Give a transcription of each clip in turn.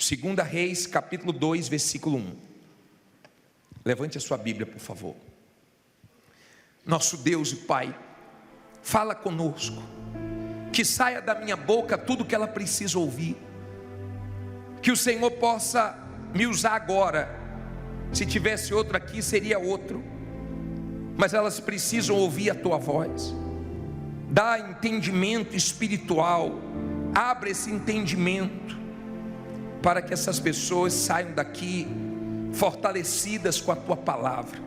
Segunda Reis, capítulo 2, versículo 1. Levante a sua Bíblia, por favor. Nosso Deus e Pai, fala conosco, que saia da minha boca tudo que ela precisa ouvir, que o Senhor possa me usar agora. Se tivesse outro aqui, seria outro, mas elas precisam ouvir a tua voz. Dá entendimento espiritual, abre esse entendimento, para que essas pessoas saiam daqui fortalecidas com a tua palavra,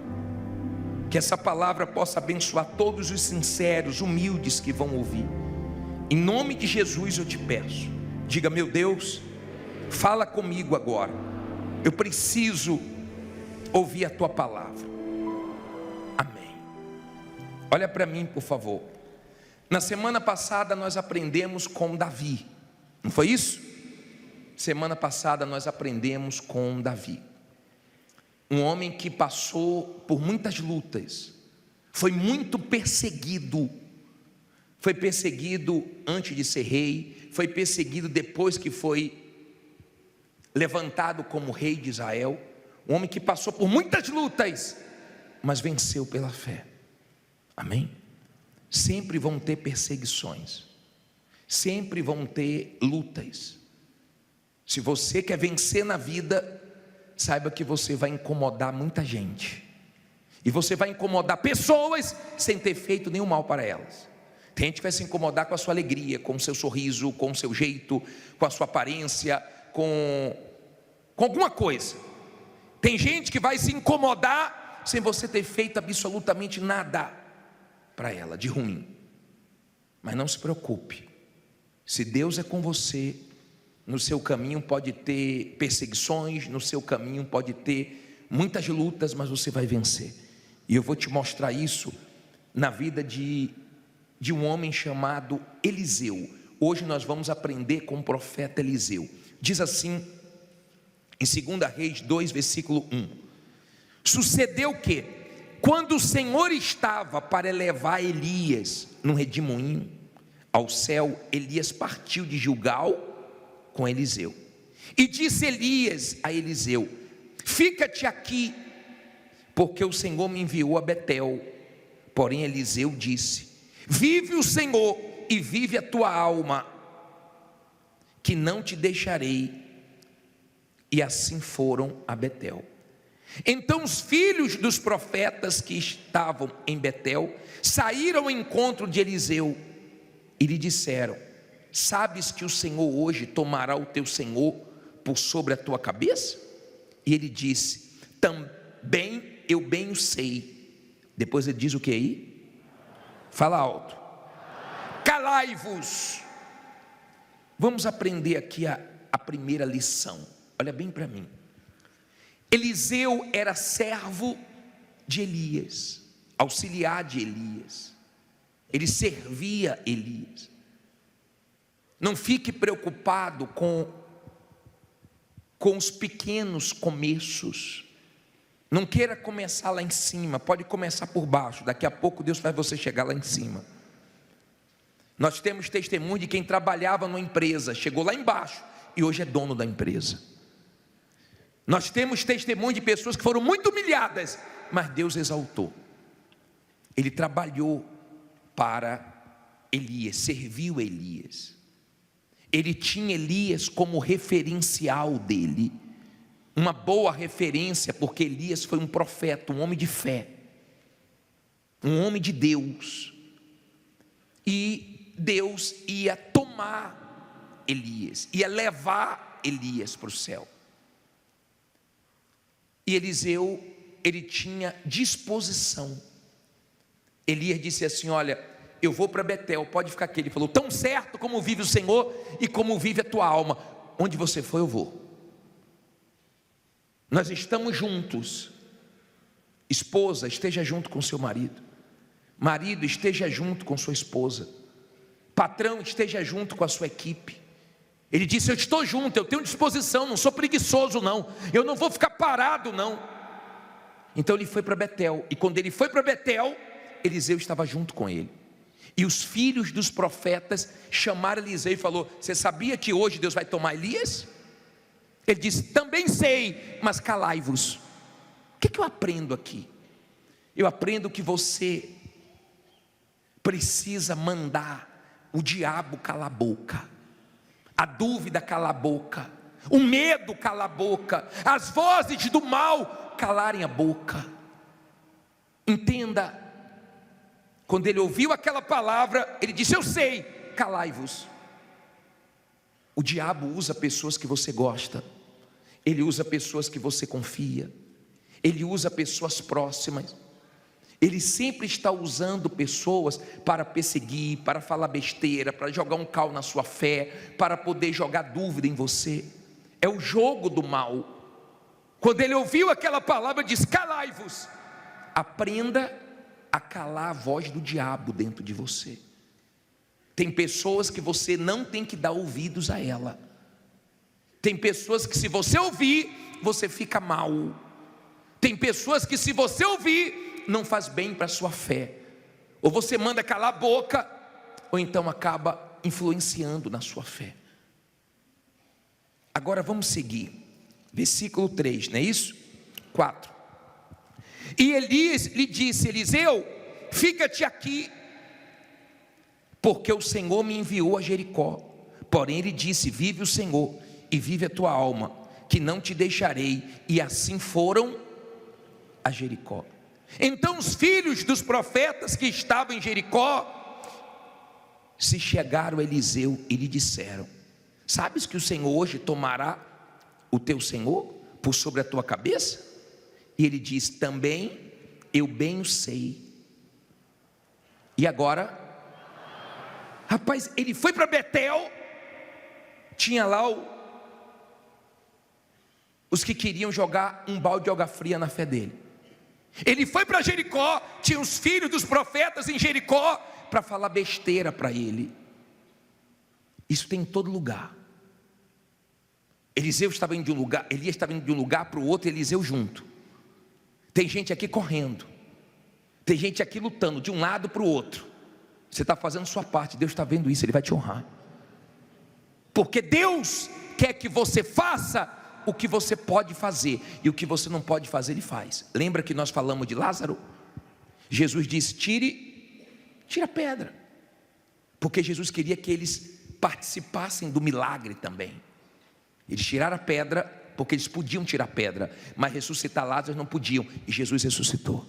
que essa palavra possa abençoar todos os sinceros, humildes que vão ouvir. Em nome de Jesus eu te peço, diga: meu Deus, fala comigo agora, eu preciso ouvir a tua palavra. Amém. Olha para mim, por favor. Na semana passada nós aprendemos com Davi, não foi isso? Semana passada nós aprendemos com Davi, um homem que passou por muitas lutas, foi muito perseguido. Foi perseguido antes de ser rei, foi perseguido depois que foi levantado como rei de Israel. Um homem que passou por muitas lutas, mas venceu pela fé. Amém? Sempre vão ter perseguições, sempre vão ter lutas. Se você quer vencer na vida, saiba que você vai incomodar muita gente, e você vai incomodar pessoas sem ter feito nenhum mal para elas. Tem gente que vai se incomodar com a sua alegria, com o seu sorriso, com o seu jeito, com a sua aparência, com alguma coisa. Tem gente que vai se incomodar sem você ter feito absolutamente nada para ela de ruim. Mas não se preocupe, se Deus é com você, no seu caminho pode ter perseguições, no seu caminho pode ter muitas lutas, mas você vai vencer. E eu vou te mostrar isso na vida de um homem chamado Eliseu. Hoje nós vamos aprender com o profeta Eliseu. Diz assim em 2 Reis 2, versículo 1. Sucedeu que, quando o Senhor estava para elevar Elias num redemoinho ao céu, Elias partiu de Gilgal com Eliseu. E disse Elias a Eliseu: fica-te aqui, porque o Senhor me enviou a Betel. Porém Eliseu disse: vive o Senhor e vive a tua alma, que não te deixarei. E assim foram a Betel. Então os filhos dos profetas que estavam em Betel saíram ao encontro de Eliseu e lhe disseram: sabes que o Senhor hoje tomará o teu senhor por sobre a tua cabeça? E ele disse: também eu bem o sei. Depois ele diz o que aí? Fala alto. Calai-vos. Vamos aprender aqui a primeira lição. Olha bem para mim. Eliseu era servo de Elias, auxiliar de Elias. Ele servia Elias. Não fique preocupado com os pequenos começos. Não queira começar lá em cima, pode começar por baixo. Daqui a pouco Deus faz você chegar lá em cima. Nós temos testemunho de quem trabalhava numa empresa, chegou lá embaixo e hoje é dono da empresa. Nós temos testemunho de pessoas que foram muito humilhadas, mas Deus exaltou. Ele trabalhou para Elias, serviu Elias. Ele tinha Elias como referencial dele, uma boa referência, porque Elias foi um profeta, um homem de fé, um homem de Deus. E Deus ia tomar Elias, ia levar Elias para o céu. E Eliseu, ele tinha disposição. Elias disse assim: olha, eu vou para Betel, pode ficar aqui. Ele falou: tão certo como vive o Senhor e como vive a tua alma, onde você for eu vou. Nós estamos juntos. Esposa, esteja junto com seu marido. Marido, esteja junto com sua esposa. Patrão, esteja junto com a sua equipe. Ele disse: eu estou junto, eu tenho disposição, não sou preguiçoso não, eu não vou ficar parado não. Então ele foi para Betel, e quando ele foi para Betel, Eliseu estava junto com ele. E os filhos dos profetas chamaram Eliseu e falou: você sabia que hoje Deus vai tomar Elias? Ele disse: também sei, mas calai-vos. O que eu aprendo aqui? Eu aprendo que você precisa mandar o diabo calar a boca, a dúvida calar a boca, o medo calar a boca, as vozes do mal calarem a boca. Entenda, quando ele ouviu aquela palavra, ele disse: eu sei, calai-vos. O diabo usa pessoas que você gosta, ele usa pessoas que você confia, ele usa pessoas próximas. Ele sempre está usando pessoas para perseguir, para falar besteira, para jogar um cal na sua fé, para poder jogar dúvida em você. É o jogo do mal. Quando ele ouviu aquela palavra, ele disse: calai-vos. Aprenda a calar a voz do diabo dentro de você. Tem pessoas que você não tem que dar ouvidos a ela. Tem pessoas que se você ouvir, você fica mal. Tem pessoas que se você ouvir, não faz bem para a sua fé. Ou você manda calar a boca, ou então acaba influenciando na sua fé. Agora vamos seguir. Versículo 3, não é isso? 4. E Elias lhe disse: Eliseu, fica-te aqui, porque o Senhor me enviou a Jericó. Porém ele disse: vive o Senhor, e vive a tua alma, que não te deixarei. E assim foram a Jericó. Então os filhos dos profetas que estavam em Jericó se chegaram a Eliseu e lhe disseram: sabes que o Senhor hoje tomará o teu senhor por sobre a tua cabeça? E ele diz: também eu bem o sei. E agora, rapaz, ele foi para Betel, tinha lá os que queriam jogar um balde de água fria na fé dele. Ele foi para Jericó, tinha os filhos dos profetas em Jericó para falar besteira para ele. Isso tem em todo lugar. Elias estava indo de um lugar para o outro, Eliseu junto. Tem gente aqui correndo, tem gente aqui lutando de um lado para o outro. Você está fazendo sua parte, Deus está vendo isso, Ele vai te honrar. Porque Deus quer que você faça o que você pode fazer, e o que você não pode fazer, Ele faz. Lembra que nós falamos de Lázaro? Jesus disse: tira a pedra, porque Jesus queria que eles participassem do milagre também. Eles tiraram a pedra, porque eles podiam tirar a pedra, mas ressuscitar Lázaro não podiam, e Jesus ressuscitou.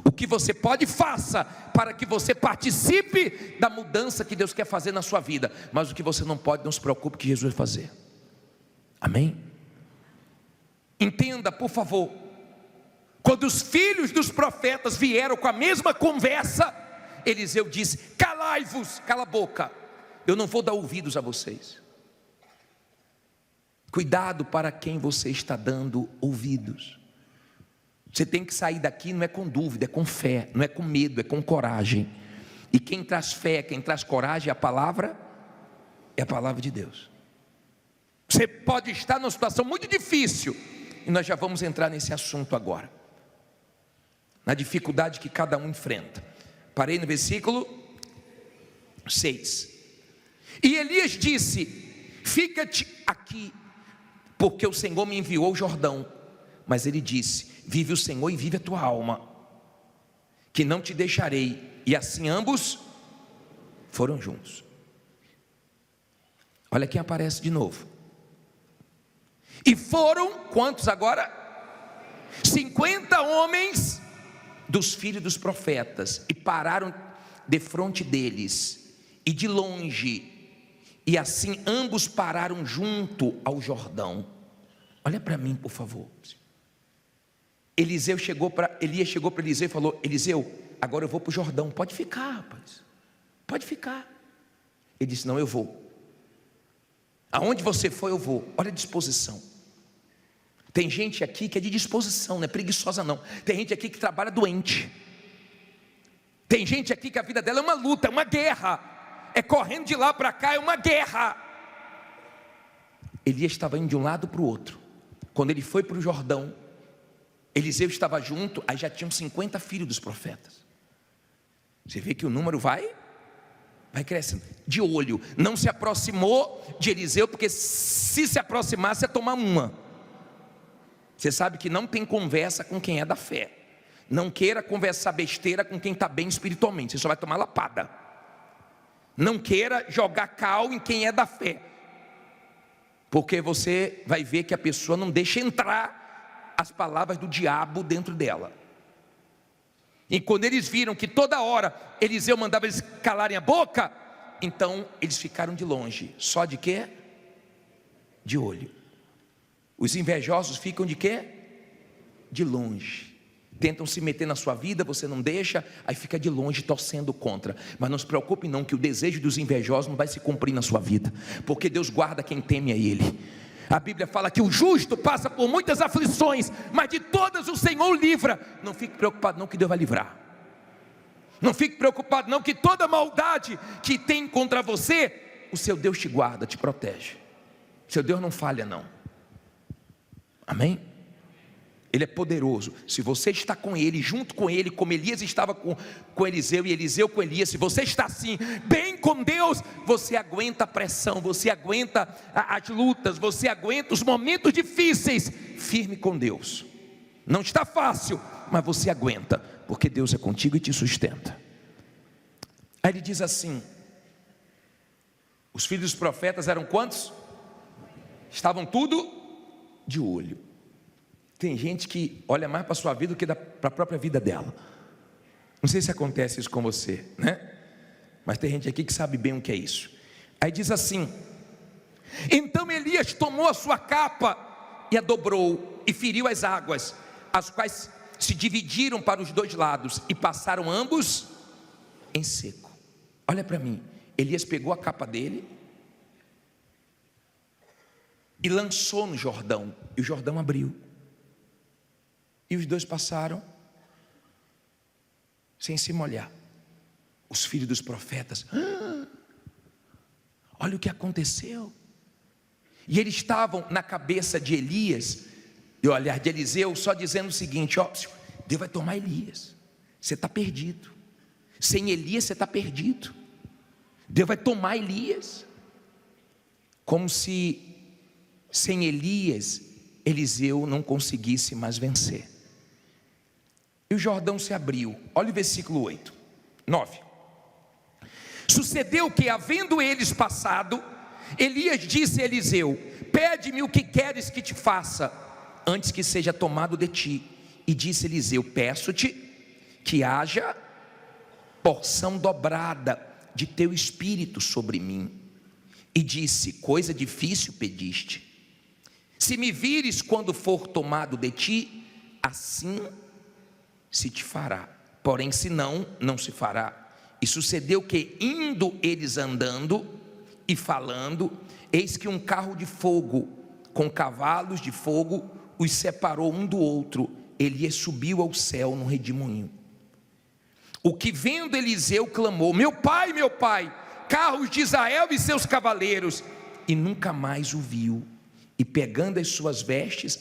O que você pode, faça, para que você participe da mudança que Deus quer fazer na sua vida. Mas o que você não pode, não se preocupe, que Jesus vai fazer. Amém? Entenda, por favor, quando os filhos dos profetas vieram com a mesma conversa, Eliseu disse: calai-vos, cala a boca, eu não vou dar ouvidos a vocês. Cuidado para quem você está dando ouvidos. Você tem que sair daqui, não é com dúvida, é com fé, não é com medo, é com coragem. E quem traz fé, quem traz coragem, é a palavra de Deus. Você pode estar numa situação muito difícil, e nós já vamos entrar nesse assunto agora, na dificuldade que cada um enfrenta. Parei no versículo 6. E Elias disse: fica-te aqui, porque o Senhor me enviou ao Jordão. Mas ele disse: vive o Senhor e vive a tua alma, que não te deixarei. E assim ambos foram juntos. Olha quem aparece de novo. E foram, quantos agora? 50 homens dos filhos dos profetas, e pararam defronte deles, e de longe, e assim ambos pararam junto ao Jordão. Olha para mim, por favor. Elias chegou para Eliseu e falou: Eliseu, agora eu vou para o Jordão, pode ficar, rapaz, pode ficar. Ele disse: não, eu vou. Aonde você for, eu vou. Olha a disposição. Tem gente aqui que é de disposição, não é preguiçosa não. Tem gente aqui que trabalha doente. Tem gente aqui que a vida dela é uma luta, é uma guerra, é correndo de lá para cá, é uma guerra. Elias estava indo de um lado para o outro. Quando ele foi para o Jordão, Eliseu estava junto, aí já tinham 50 filhos dos profetas. Você vê que o número vai vai crescendo, de olho. Não se aproximou de Eliseu, porque se aproximasse ia tomar uma. Você sabe que não tem conversa com quem é da fé. Não queira conversar besteira com quem está bem espiritualmente, você só vai tomar lapada. Não queira jogar cal em quem é da fé, porque você vai ver que a pessoa não deixa entrar as palavras do diabo dentro dela. E quando eles viram que toda hora Eliseu mandava eles calarem a boca, então eles ficaram de longe. Só de quê? De olho. Os invejosos ficam de quê? De longe. Tentam se meter na sua vida, você não deixa, aí fica de longe torcendo contra. Mas não se preocupe não, que o desejo dos invejosos não vai se cumprir na sua vida, porque Deus guarda quem teme a Ele. A Bíblia fala que o justo passa por muitas aflições, mas de todas o Senhor o livra. Não fique preocupado não, que Deus vai livrar. Não fique preocupado não, que toda maldade que tem contra você, o seu Deus te guarda, te protege. Seu Deus não falha não. Amém? Ele é poderoso. Se você está com Ele, junto com Ele, como Elias estava com Eliseu e Eliseu com Elias, se você está assim, bem com Deus, você aguenta a pressão, você aguenta as lutas, você aguenta os momentos difíceis, firme com Deus. Não está fácil, mas você aguenta, porque Deus é contigo e te sustenta. Aí ele diz assim: os filhos dos profetas eram quantos? Estavam tudo de olho. Tem gente que olha mais para a sua vida do que para a própria vida dela. Não sei se acontece isso com você, né? Mas tem gente aqui que sabe bem o que é isso. Aí diz assim: então Elias tomou a sua capa e a dobrou e feriu as águas, as quais se dividiram para os dois lados e passaram ambos em seco. Olha para mim, Elias pegou a capa dele e lançou no Jordão, e o Jordão abriu. E os dois passaram sem se molhar. Os filhos dos profetas, olha o que aconteceu. E eles estavam na cabeça de Elias, e olhar de Eliseu, só dizendo o seguinte: ó, Deus vai tomar Elias, você está perdido. Sem Elias você está perdido. Deus vai tomar Elias. Como se sem Elias, Eliseu não conseguisse mais vencer. E o Jordão se abriu. Olha o versículo 8, 9. Sucedeu que, havendo eles passado, Elias disse a Eliseu: pede-me o que queres que te faça, antes que seja tomado de ti. E disse Eliseu: peço-te que haja porção dobrada de teu espírito sobre mim. E disse: coisa difícil pediste. Se me vires quando for tomado de ti, assim se te fará, porém se não, não se fará. E sucedeu que, indo eles andando e falando, eis que um carro de fogo com cavalos de fogo os separou um do outro. Elias subiu ao céu no redemoinho. O que vendo Eliseu clamou: meu pai, carros de Israel e seus cavaleiros. E nunca mais o viu. E pegando as suas vestes,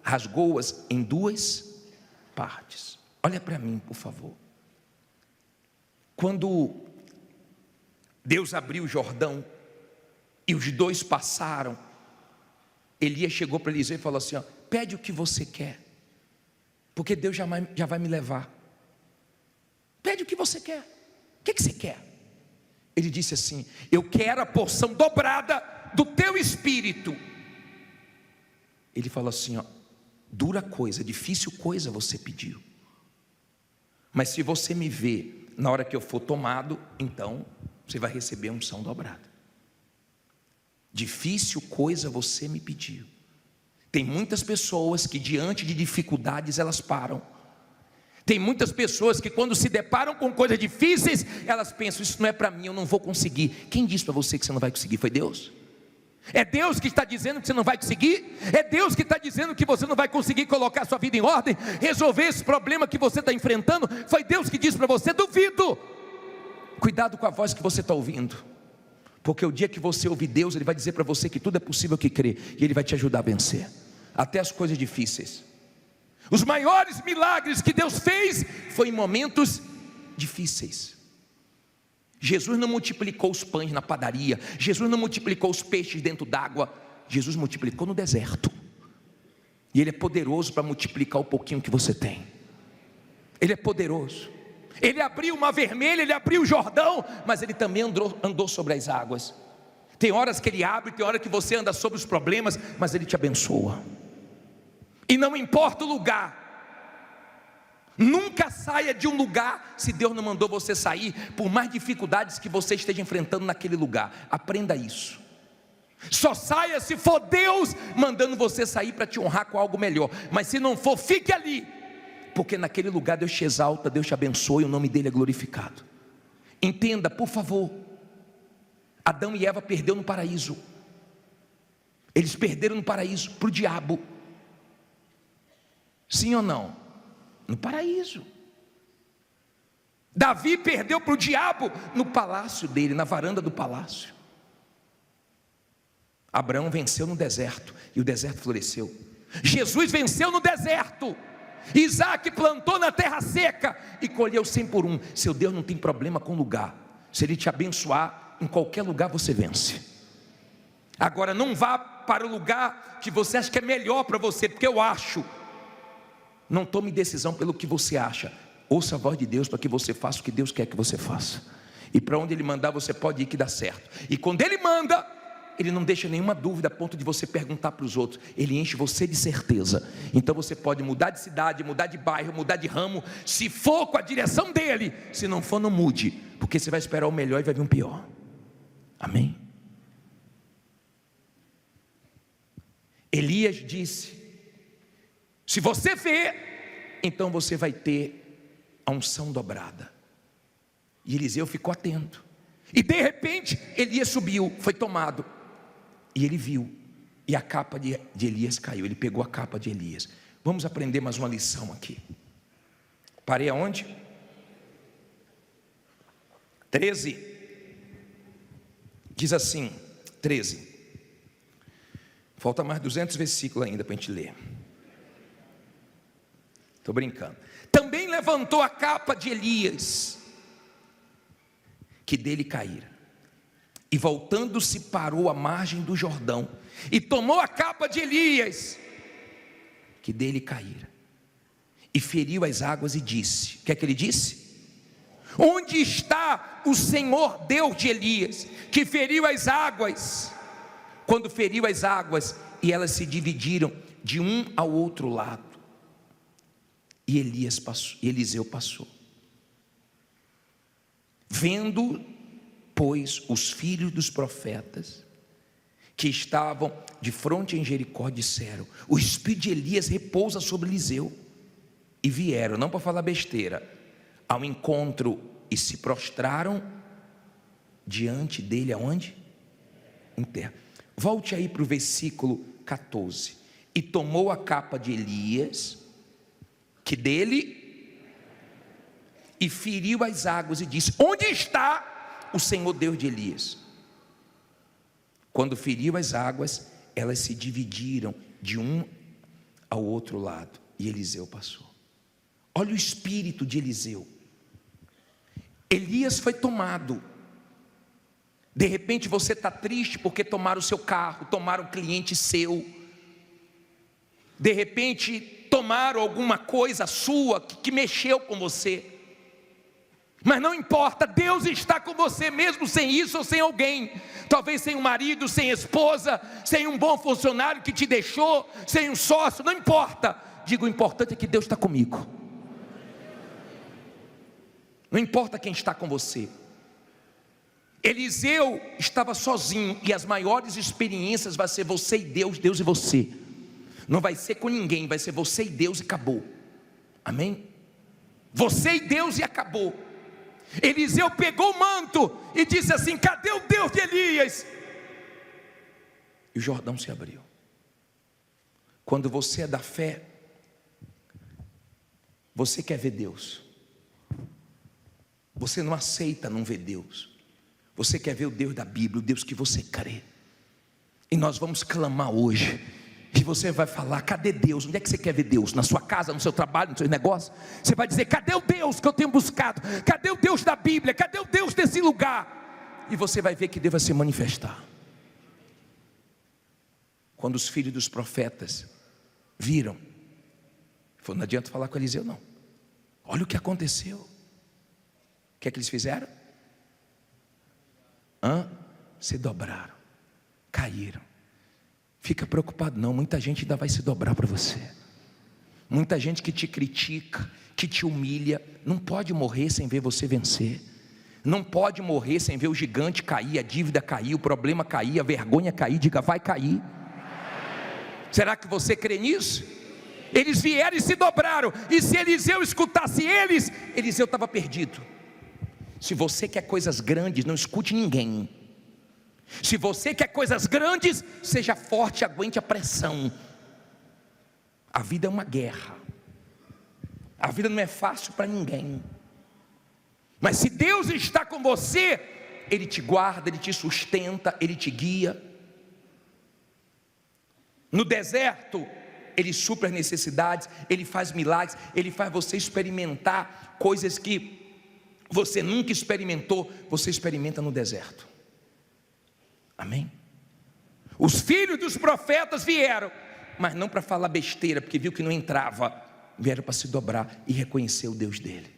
rasgou-as em duas partes. Olha para mim, por favor. Quando Deus abriu o Jordão e os dois passaram, Elias chegou para Eliseu e falou assim: ó, pede o que você quer, porque Deus já vai me levar. Pede o que você quer. O que você quer? Ele disse assim: eu quero a porção dobrada do teu espírito. Ele falou assim: ó, dura coisa, difícil coisa você pediu, mas se você me ver na hora que eu for tomado, então você vai receber a unção dobrada. Difícil coisa você me pediu. Tem muitas pessoas que diante de dificuldades elas param. Tem muitas pessoas que quando se deparam com coisas difíceis, elas pensam: isso não é para mim, eu não vou conseguir. Quem disse para você que você não vai conseguir? Foi Deus? É Deus que está dizendo que você não vai conseguir? É Deus que está dizendo que você não vai conseguir colocar sua vida em ordem, resolver esse problema que você está enfrentando? Foi Deus que disse para você? Duvido. Cuidado com a voz que você está ouvindo, porque o dia que você ouvir Deus, Ele vai dizer para você que tudo é possível que crê, e Ele vai te ajudar a vencer, até as coisas difíceis. Os maiores milagres que Deus fez foi em momentos difíceis. Jesus não multiplicou os pães na padaria, Jesus não multiplicou os peixes dentro d'água, Jesus multiplicou no deserto. E Ele é poderoso para multiplicar o pouquinho que você tem. Ele é poderoso. Ele abriu o Mar Vermelho, Ele abriu o Jordão, mas Ele também andou sobre as águas. Tem horas que Ele abre, tem horas que você anda sobre os problemas, mas Ele te abençoa. E não importa o lugar, nunca saia de um lugar se Deus não mandou você sair, por mais dificuldades que você esteja enfrentando naquele lugar. Aprenda isso. Só saia se for Deus mandando você sair para te honrar com algo melhor. Mas se não for, fique ali, porque naquele lugar Deus te exalta, Deus te abençoa e o nome dele é glorificado. Entenda, por favor, Adão e Eva perderam no paraíso. Eles perderam no paraíso para o diabo. Sim ou não? No paraíso. Davi perdeu para o diabo no palácio dele, na varanda do palácio. Abraão venceu no deserto e o deserto floresceu. Jesus venceu no deserto. Isaac plantou na terra seca e colheu 100 por 1. Seu Deus não tem problema com lugar. Se Ele te abençoar, em qualquer lugar você vence. Agora não vá para o lugar que você acha que é melhor para você, porque eu acho. Não tome decisão pelo que você acha. Ouça a voz de Deus para que você faça o que Deus quer que você faça. E para onde Ele mandar você pode ir que dá certo. E quando Ele manda, Ele não deixa nenhuma dúvida a ponto de você perguntar para os outros. Ele enche você de certeza. Então você pode mudar de cidade, mudar de bairro, mudar de ramo, se for com a direção dele. Se não for, não mude, porque você vai esperar o melhor e vai vir um pior. Amém? Elias disse: se você vê, então você vai ter a unção dobrada. E Eliseu ficou atento. E de repente Elias subiu, foi tomado. E ele viu, e a capa de Elias caiu. Ele pegou a capa de Elias. Vamos aprender mais uma lição aqui. Parei aonde? 13. Diz assim, 13. Falta mais 200 versículos ainda para a gente ler. Estou brincando. Também levantou a capa de Elias, que dele caíra. E voltando-se parou à margem do Jordão, e tomou a capa de Elias, que dele caíra, e feriu as águas e disse: o que é que ele disse? Onde está o Senhor Deus de Elias, que feriu as águas? Quando feriu as águas, e elas se dividiram de um ao outro lado, e Elias passou, e Eliseu passou. Vendo, pois, os filhos dos profetas que estavam de fronte em Jericó disseram: o espírito de Elias repousa sobre Eliseu. E vieram, não para falar besteira, ao encontro e se prostraram diante dele. Aonde? Em terra. Volte aí para o versículo 14. E tomou a capa de Elias, que dele, e feriu as águas e disse: onde está o Senhor Deus de Elias? Quando feriu as águas, elas se dividiram de um ao outro lado, e Eliseu passou. Olha o espírito de Eliseu. Elias foi tomado. De repente você está triste porque tomaram o seu carro, tomaram um cliente seu. De repente tomaram alguma coisa sua que mexeu com você. Mas não importa, Deus está com você mesmo sem isso ou sem alguém. Talvez sem um marido, sem esposa, sem um bom funcionário que te deixou, sem um sócio, não importa. Digo, o importante é que Deus está comigo. Não importa quem está com você. Eliseu estava sozinho, e as maiores experiências vai ser você e Deus, Deus e você. Não vai ser com ninguém, vai ser você e Deus e acabou. Amém? Você e Deus e acabou. Eliseu pegou o manto e disse assim: cadê o Deus de Elias? E o Jordão se abriu. Quando você é da fé, você quer ver Deus. Você não aceita não ver Deus. Você quer ver o Deus da Bíblia, o Deus que você crê. E nós vamos clamar hoje E você vai falar: cadê Deus? Onde é que você quer ver Deus? Na sua casa, no seu trabalho, no seu negócio? Você vai dizer: cadê o Deus que eu tenho buscado? Cadê o Deus da Bíblia? Cadê o Deus desse lugar? E você vai ver que Deus vai se manifestar. Quando os filhos dos profetas viram, falou: não adianta falar com Eliseu não. Olha o que aconteceu. O que é que eles fizeram? Se dobraram, caíram. Fica preocupado não, muita gente ainda vai se dobrar para você. Muita gente que te critica, que te humilha, não pode morrer sem ver você vencer. Não pode morrer sem ver o gigante cair, a dívida cair, o problema cair, a vergonha cair. Diga: vai cair. Será que você crê nisso? Eles vieram e se dobraram. E se Eliseu escutasse eles, Eliseu estava perdido. Se você quer coisas grandes, não escute ninguém. Se você quer coisas grandes, seja forte, aguente a pressão. A vida é uma guerra. A vida não é fácil para ninguém. Mas se Deus está com você, Ele te guarda, Ele te sustenta, Ele te guia. No deserto, Ele supre as necessidades, Ele faz milagres, Ele faz você experimentar coisas que você nunca experimentou, você experimenta no deserto. Amém? Os filhos dos profetas vieram, mas não para falar besteira, porque viu que não entrava. Vieram para se dobrar e reconhecer o Deus dele.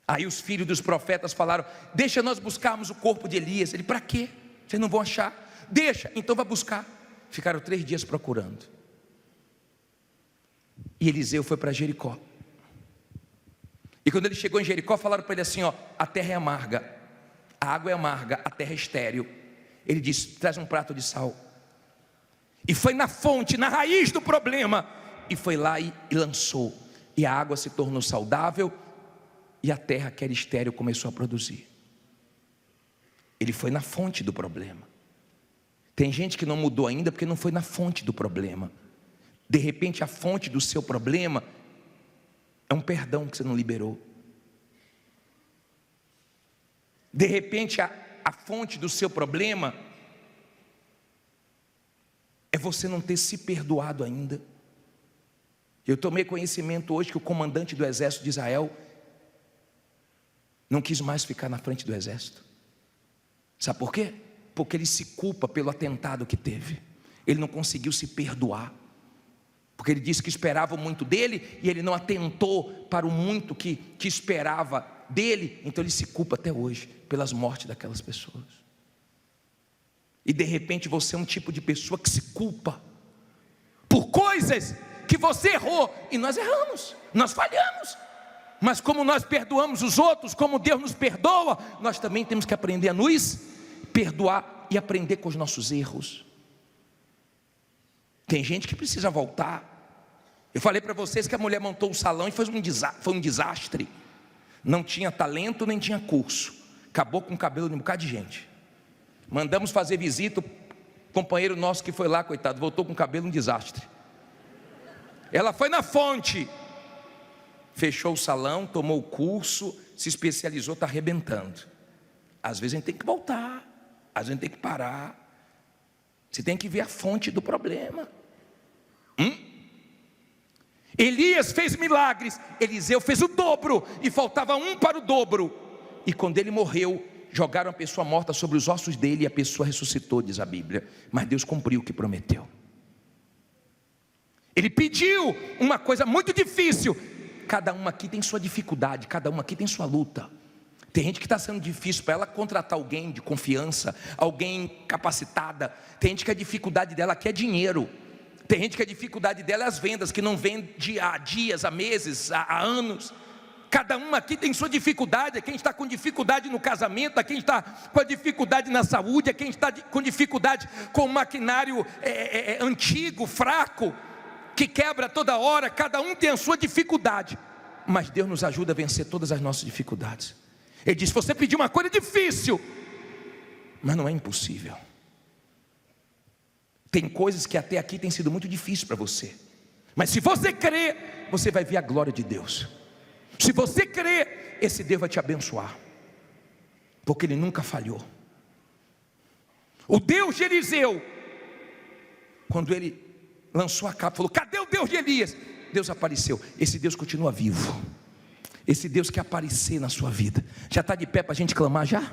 Aí os filhos dos profetas falaram: deixa nós buscarmos o corpo de Elias. Ele: para quê? Vocês não vão achar. Deixa, então vai buscar. Ficaram 3 dias procurando. E Eliseu foi para Jericó. E quando ele chegou em Jericó, falaram para ele assim: ó, a terra é amarga, a água é amarga, a terra é estéril. Ele disse: traz um prato de sal. E foi na fonte, na raiz do problema, e foi lá e lançou. E a água se tornou saudável, e a terra que era estéril começou a produzir. Ele foi na fonte do problema. Tem gente que não mudou ainda porque não foi na fonte do problema. De repente a fonte do seu problema é um perdão que você não liberou. De repente a fonte do seu problema é você não ter se perdoado ainda. Eu tomei conhecimento hoje que o comandante do exército de Israel não quis mais ficar na frente do exército. Sabe por quê? Porque ele se culpa pelo atentado que teve. Ele não conseguiu se perdoar, porque ele disse que esperava muito dele e ele não atentou para o muito que esperava dele. Então ele se culpa até hoje pelas mortes daquelas pessoas. E de repente você é um tipo de pessoa que se culpa por coisas que você errou. E nós erramos, nós falhamos. Mas como nós perdoamos os outros, como Deus nos perdoa, nós também temos que aprender a nos perdoar e aprender com os nossos erros. Tem gente que precisa voltar. Eu falei para vocês que a mulher montou o salão e foi um desastre. Não tinha talento nem tinha curso. Acabou com o cabelo de um bocado de gente. Mandamos fazer visita, o companheiro nosso que foi lá, coitado, voltou com o cabelo um desastre. Ela foi na fonte, fechou o salão, tomou o curso, se especializou, está arrebentando. Às vezes a gente tem que voltar, às vezes a gente tem que parar. Você tem que ver a fonte do problema. Elias fez milagres, Eliseu fez o dobro, e faltava um para o dobro. E quando ele morreu, jogaram a pessoa morta sobre os ossos dele, e a pessoa ressuscitou, diz a Bíblia. Mas Deus cumpriu o que prometeu. Ele pediu uma coisa muito difícil. Cada um aqui tem sua dificuldade, cada um aqui tem sua luta. Tem gente que está sendo difícil para ela contratar alguém de confiança, alguém capacitada. Tem gente que a dificuldade dela aqui é dinheiro. Tem gente que a dificuldade dela é as vendas, que não vende há dias, há meses, há anos. Cada um aqui tem sua dificuldade. Quem está com dificuldade no casamento, quem está com a dificuldade na saúde, quem está com dificuldade com o maquinário antigo, fraco, que quebra toda hora. Cada um tem a sua dificuldade, mas Deus nos ajuda a vencer todas as nossas dificuldades. Ele diz: você pediu uma coisa difícil, mas não é impossível. Tem coisas que até aqui tem sido muito difícil para você, mas se você crer, você vai ver a glória de Deus. Se você crer, esse Deus vai te abençoar, porque Ele nunca falhou. O Deus de Eliseu quando ele lançou a capa, falou: cadê o Deus de Elias? Deus apareceu. Esse Deus continua vivo. Esse Deus quer aparecer na sua vida. Já está de pé para a gente clamar já?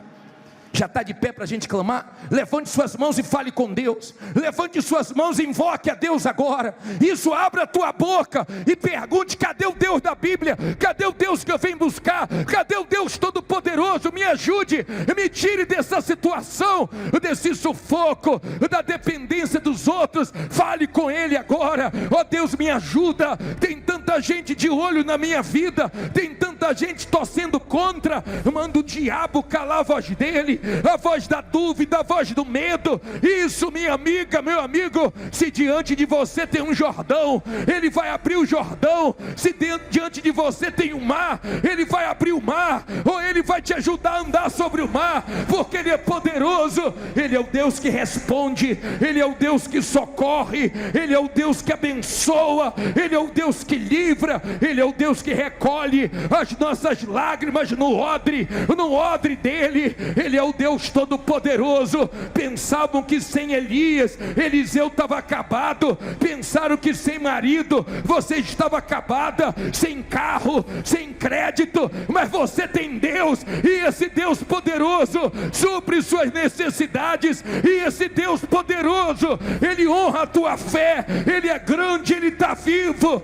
Já está de pé para a gente clamar? Levante suas mãos e fale com Deus. Levante suas mãos e invoque a Deus agora. Isso, abra a tua boca e pergunte: cadê o Deus da Bíblia? Cadê o Deus que eu venho buscar? Cadê o Deus Todo-Poderoso? Me ajude, me tire dessa situação, desse sufoco, da dependência dos outros. Fale com Ele agora. Ó Deus, me ajuda. Tem tanta gente de olho na minha vida, tem tanta gente torcendo contra. Manda o diabo calar a voz dele, a voz da dúvida, a voz do medo. Isso, minha amiga, meu amigo, se diante de você tem um Jordão, Ele vai abrir o Jordão. Se diante de você tem um mar, Ele vai abrir o mar, ou Ele vai te ajudar a andar sobre o mar, porque Ele é poderoso. Ele é o Deus que responde, Ele é o Deus que socorre, Ele é o Deus que abençoa, Ele é o Deus que livra, Ele é o Deus que recolhe as nossas lágrimas no odre dele. Ele é o Deus Todo-Poderoso. Pensavam que sem Elias, Eliseu estava acabado. Pensaram que sem marido, você estava acabada, sem carro, sem crédito, mas você tem Deus, e esse Deus poderoso supre suas necessidades, e esse Deus poderoso, Ele honra a tua fé. Ele é grande, Ele está vivo.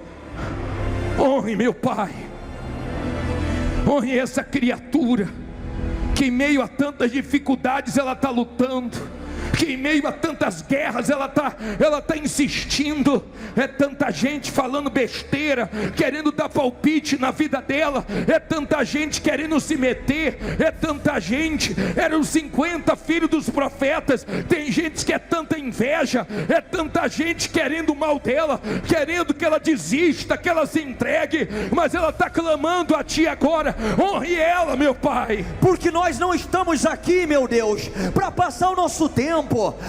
Honre, meu Pai, honre essa criatura que em meio a tantas dificuldades ela está lutando, que em meio a tantas guerras ela está insistindo. É tanta gente falando besteira, querendo dar palpite na vida dela, é tanta gente querendo se meter, é tanta gente. Eram 50 filhos dos profetas. Tem gente que é tanta inveja, é tanta gente querendo o mal dela, querendo que ela desista, que ela se entregue, mas ela está clamando a Ti agora. Honre ela, meu Pai, porque nós não estamos aqui, meu Deus, para passar o nosso tempo.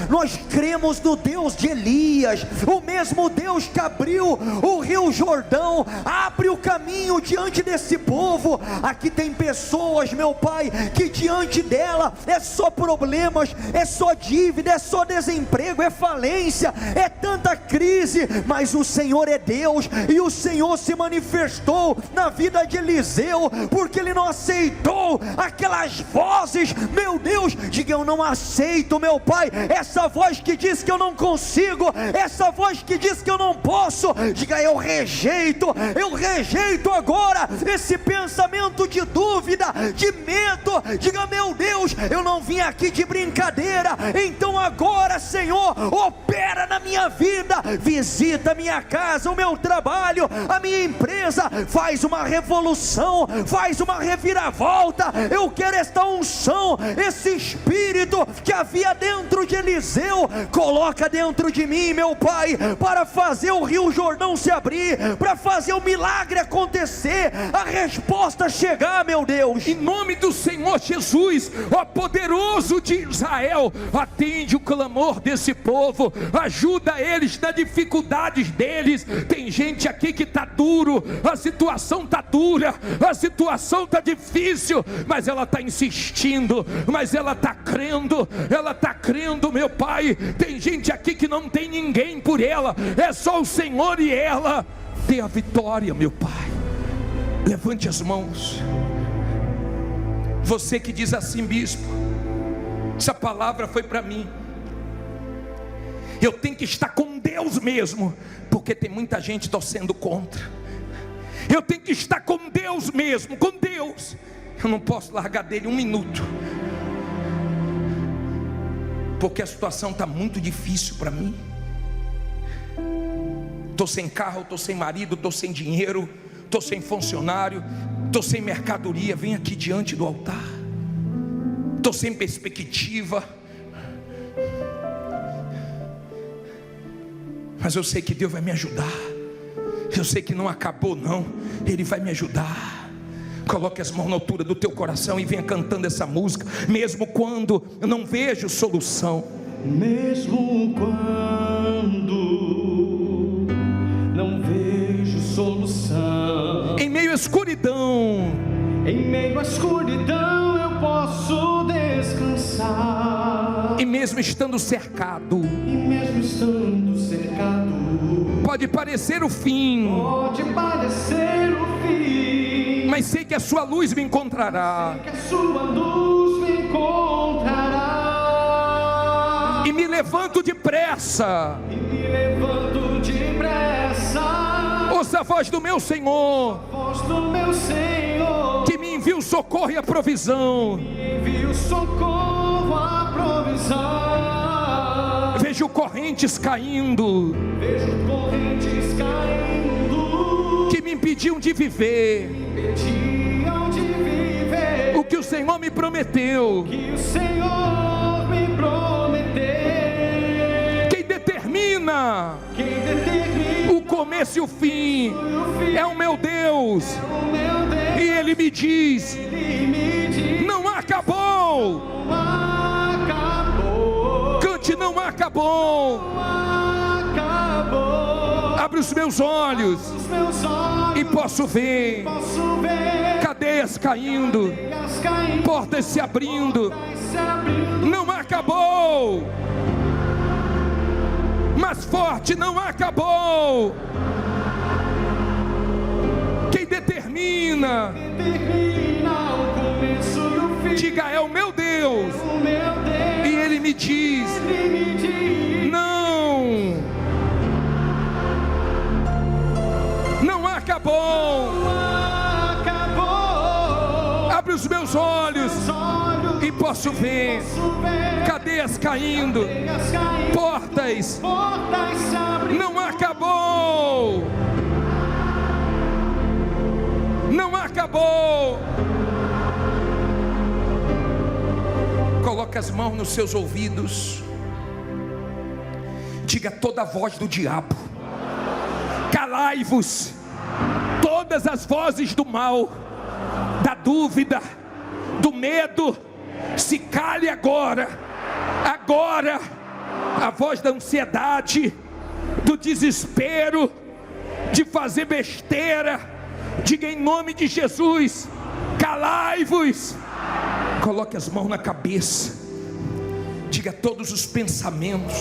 Nós cremos no Deus de Elias, o mesmo Deus que abriu o rio Jordão, abre o caminho diante desse povo. Aqui tem pessoas, meu Pai, que diante dela é só problemas, é só dívida, é só desemprego, é falência, é tanta crise, mas o Senhor é Deus, e o Senhor se manifestou na vida de Eliseu, porque ele não aceitou aquelas vozes. Meu Deus, diga: eu não aceito, meu Pai, essa voz que diz que eu não consigo, essa voz que diz que eu não posso. Diga: eu rejeito agora esse pensamento de dúvida, de medo. Diga: meu Deus, eu não vim aqui de brincadeira. Então agora, Senhor, opera na minha vida, visita a minha casa, o meu trabalho, a minha empresa, faz uma revolução, faz uma reviravolta. Eu quero esta unção, esse espírito que havia dentro de Eliseu, coloca dentro de mim, meu Pai, para fazer o rio Jordão se abrir, para fazer o milagre acontecer, a resposta chegar, meu Deus. Em nome do Senhor Jesus, ó poderoso de Israel, atende o clamor desse povo, ajuda eles nas dificuldades deles. Tem gente aqui que está duro, a situação está dura, a situação está difícil, mas ela está insistindo, mas ela está crendo, meu Pai. Tem gente aqui que não tem ninguém por ela, é só o Senhor, e ela tem a vitória, meu Pai. Levante as mãos. Você que diz assim: bispo, essa palavra foi para mim, eu tenho que estar com Deus mesmo, porque tem muita gente torcendo contra. Eu tenho que estar com Deus mesmo, com Deus. Eu não posso largar dele um minuto, porque a situação está muito difícil para mim. Estou sem carro, estou sem marido, estou sem dinheiro, estou sem funcionário, estou sem mercadoria. Vem aqui diante do altar. Estou sem perspectiva, mas eu sei que Deus vai me ajudar. Eu sei que não acabou não, Ele vai me ajudar. Coloque as mãos na altura do teu coração e venha cantando essa música. Mesmo quando eu não vejo solução, mesmo quando não vejo solução, em meio à escuridão, eu posso descansar. E mesmo estando cercado, Pode parecer o fim, Pode parecer o fim, mas sei que a sua luz me encontrará. que a sua luz me encontrará. E me levanto depressa. E me levanto depressa. Ouça a voz do meu Senhor, Voz do meu Senhor, que me envia o socorro e a provisão. envia o socorro, a provisão. Vejo correntes caindo, Vejo correntes caindo, que me impediam de viver impediam de viver o que o Senhor me prometeu. que o Senhor me prometeu. Quem determina Quem determina o começo e o fim o fim é o meu Deus. o meu Deus. E Ele me diz: Ele me diz: não acabou. não acabou, Cante, não acabou. não acabou. Abre os meus olhos Os meus olhos e posso ver posso ver cadeias caindo, as caindo, portas se abrindo. se abrindo. Não acabou. Mais forte, não acabou. Quem determina, Determina o começo e o fim. diga: é o meu Deus. O meu Deus, E Ele me diz: Ele me diz: não, não acabou. acabou. Abre os meus olhos Os olhos e posso ver posso ver cadeias caindo, as caindo, portas. portas se abrindo. Não acabou. Não acabou. Coloque as mãos nos seus ouvidos. Diga toda a voz do diabo: calai-vos, todas as vozes do mal, da dúvida, do medo, se cale agora. Agora, a voz da ansiedade, do desespero, de fazer besteira, diga em nome de Jesus: calai-vos. Coloque as mãos na cabeça. Diga todos os pensamentos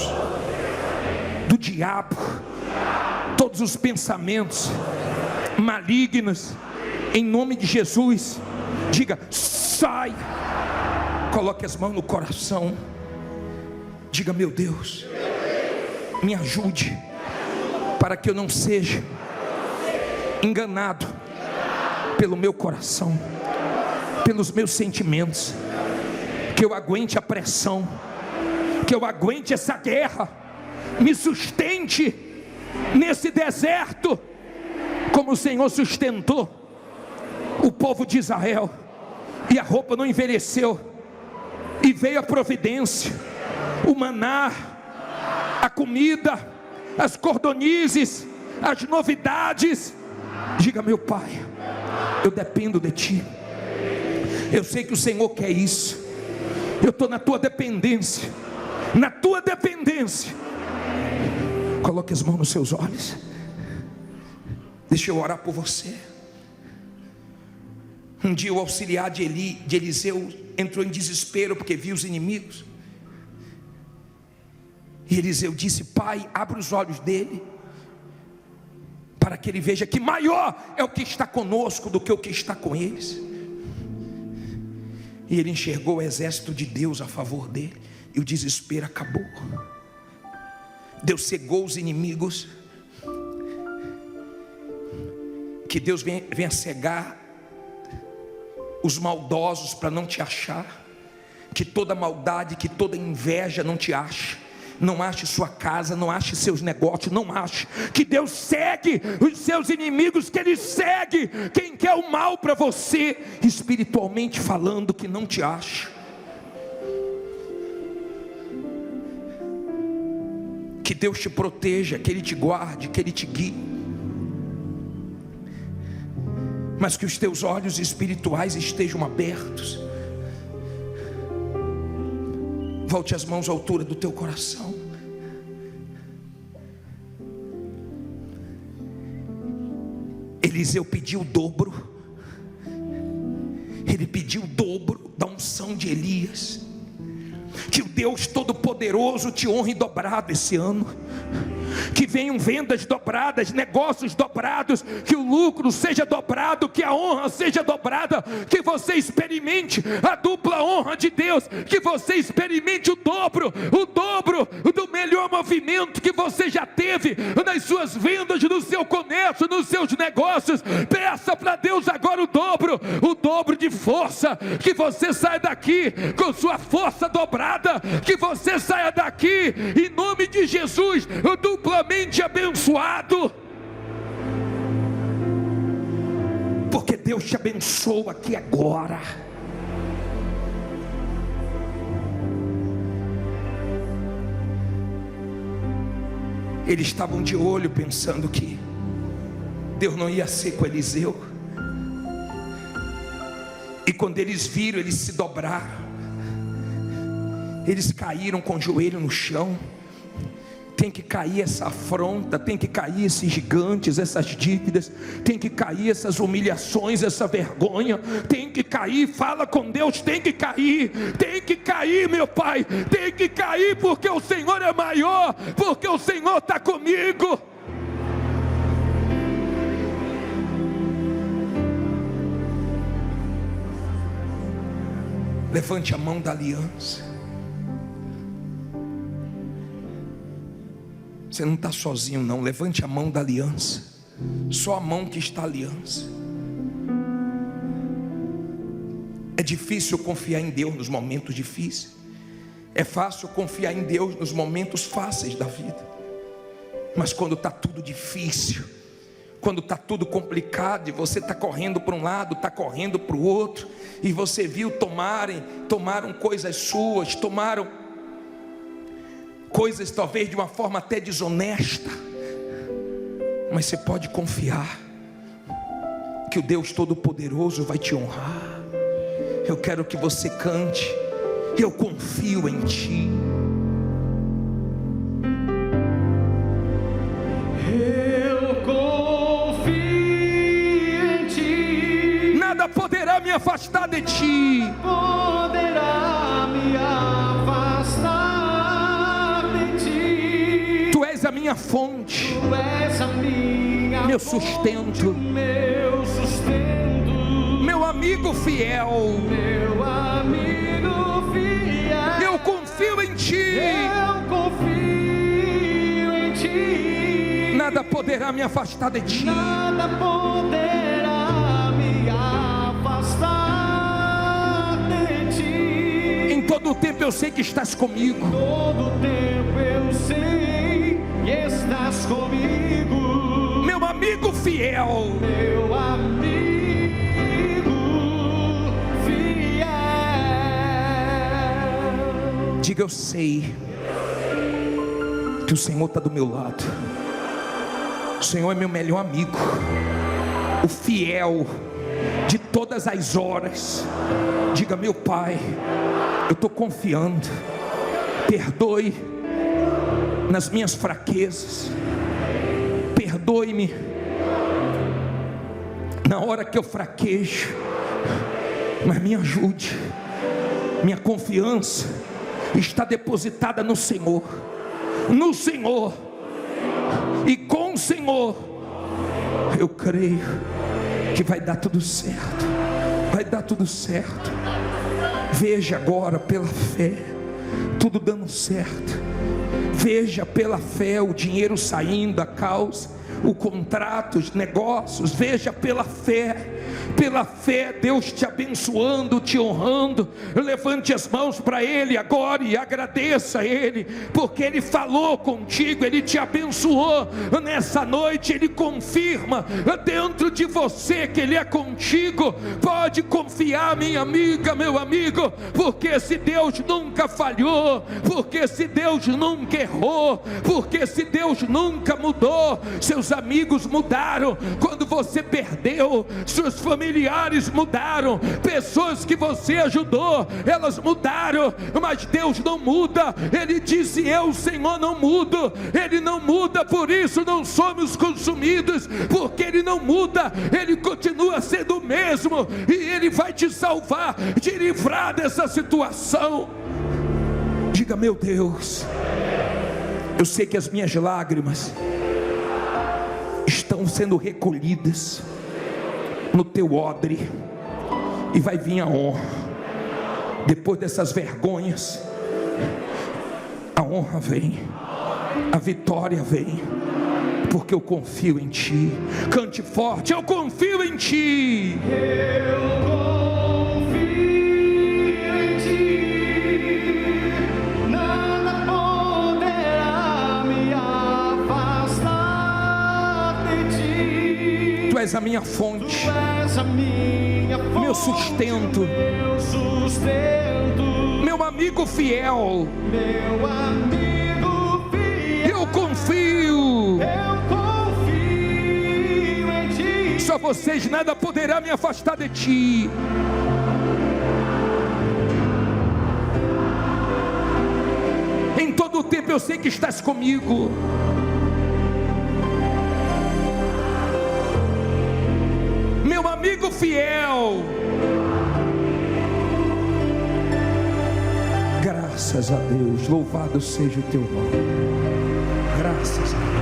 do diabo, todos os pensamentos malignos, em nome de Jesus, diga: sai. Coloque as mãos no coração. Diga: meu Deus, me ajude, para que eu não seja enganado pelo meu coração, pelos meus sentimentos, que eu aguente a pressão, que eu aguente essa guerra, me sustente nesse deserto, como o Senhor sustentou o povo de Israel, e a roupa não envelheceu, e veio a providência, o maná, a comida, as cordonizes, as novidades. Diga: meu Pai, eu dependo de Ti. Eu sei que o Senhor quer isso. Eu estou na Tua dependência. Na Tua dependência. Coloque as mãos nos seus olhos. Deixa eu orar por você. Um dia o auxiliar de Eliseu entrou em desespero porque viu os inimigos. E Eliseu disse: Pai, abre os olhos dele, para que ele veja que maior é o que está conosco do que o que está com eles. E ele enxergou o exército de Deus a favor dele, e o desespero acabou. Deus cegou os inimigos. Que Deus venha cegar os maldosos para não te achar. Que toda maldade, que toda inveja não te ache. Não ache sua casa, não ache seus negócios, não ache. Que Deus segue os seus inimigos, que Ele segue quem quer o mal para você, espiritualmente falando, que não te ache. Que Deus te proteja, que Ele te guarde, que Ele te guie. Mas que os teus olhos espirituais estejam abertos. Volte as mãos à altura do teu coração. Eliseu pediu o dobro. Ele pediu o dobro da unção de Elias. Que o Deus Todo-Poderoso te honre dobrado esse ano. que venham vendas dobradas, negócios dobrados, que o lucro seja dobrado, que a honra seja dobrada, que você experimente a dupla honra de Deus, que você experimente o dobro do melhor movimento que você já teve nas suas vendas, no seu comércio, nos seus negócios. Peça para Deus agora o dobro de força, que você saia daqui com sua força dobrada, que você saia daqui em nome de Jesus duplamente abençoado, porque Deus te abençoa aqui agora. Eles estavam de olho pensando que Deus não ia ser com Eliseu, e quando eles viram, eles se dobraram, eles caíram com o joelho no chão. Tem que cair essa afronta, tem que cair esses gigantes, essas dívidas, tem que cair essas humilhações, essa vergonha, tem que cair. Fala com Deus, tem que cair, meu Pai, tem que cair, porque o Senhor é maior, porque o Senhor está comigo. Levante a mão da aliança. Você não está sozinho não, levante a mão da aliança. Só a mão que está a aliança. É difícil confiar em Deus nos momentos difíceis. É fácil confiar em Deus nos momentos fáceis da vida. Mas quando está tudo difícil, quando está tudo complicado, e você está correndo para um lado, está correndo para o outro, e você viu tomaram coisas suas, tomaram coisas talvez de uma forma até desonesta, mas você pode confiar que o Deus Todo-Poderoso vai te honrar. Eu quero que você cante: eu confio em Ti. Eu confio em Ti. Nada poderá me afastar de Ti. Poderá me afastar. Tu és a minha fonte, Tu és a minha meu fonte, sustento, meu sustento, meu amigo fiel. meu amigo fiel. Eu confio em Ti. Eu confio em Ti. Nada poderá me afastar de Ti. Nada poderá me afastar de Ti. Em todo o tempo eu sei que estás comigo. Todo tempo eu sei que estás comigo. Meu amigo fiel. Meu amigo fiel. Diga: eu sei que o Senhor está do meu lado. O Senhor é meu melhor amigo, o fiel de todas as horas. Diga: meu Pai, eu estou confiando. Perdoe nas minhas fraquezas, perdoe-me na hora que eu fraquejo, mas me ajude. Minha confiança está depositada no Senhor, e com o Senhor eu creio que vai dar tudo certo. Vai dar tudo certo. Veja agora pela fé tudo dando certo. Veja pela fé o dinheiro saindo, a causa, o contrato, os negócios. Veja pela fé Deus te abençoando, te honrando. Levante as mãos para Ele agora e agradeça a Ele, porque Ele falou contigo, Ele te abençoou nessa noite. Ele confirma dentro de você que Ele é contigo. Pode confiar, minha amiga, meu amigo, porque esse Deus nunca falhou, porque esse Deus nunca errou, porque esse Deus nunca mudou. Seus amigos mudaram quando você perdeu, seus familiares mudaram, pessoas que você ajudou, elas mudaram, mas Deus não muda. Ele disse: eu, Senhor, não mudo. Ele não muda, por isso não somos consumidos, porque Ele não muda. Ele continua sendo o mesmo, e Ele vai te salvar, te livrar dessa situação. Diga: meu Deus, Eu sei que as minhas lágrimas estão sendo recolhidas no teu odre, e vai vir a honra. Depois dessas vergonhas, a honra vem, a vitória vem, porque eu confio em ti. Cante forte: eu confio em ti. Tu és a minha fonte, meu sustento, meu amigo fiel. Eu confio em ti. Só vocês, nada poderá me afastar de ti. Em todo o tempo eu sei que estás comigo. Meu amigo fiel. Graças a Deus, louvado seja o teu nome. Graças a Deus.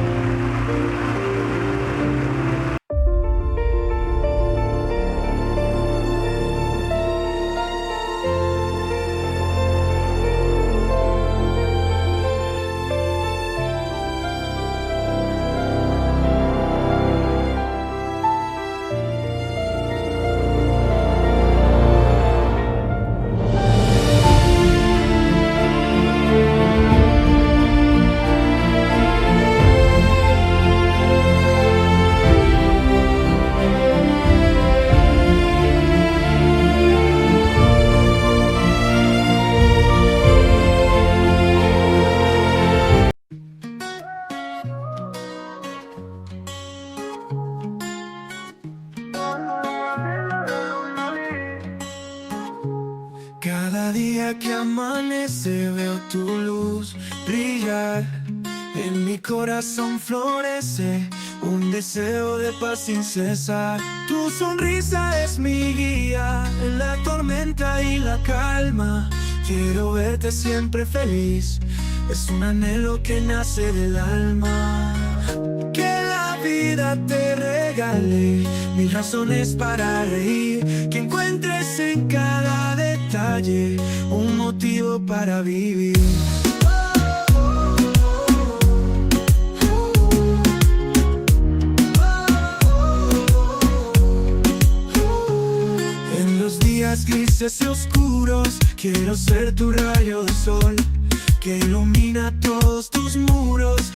Cada día que amanece veo tu luz brillar. En mi corazón florece un deseo de paz sin cesar. Tu sonrisa es mi guía en la tormenta y la calma. Quiero verte siempre feliz, es un anhelo que nace del alma. Que la vida te regale mil razones para reír, que encuentres en cada detalle un motivo para vivir. En los días grises y oscuros quiero ser tu rayo de sol, que ilumina todos tus muros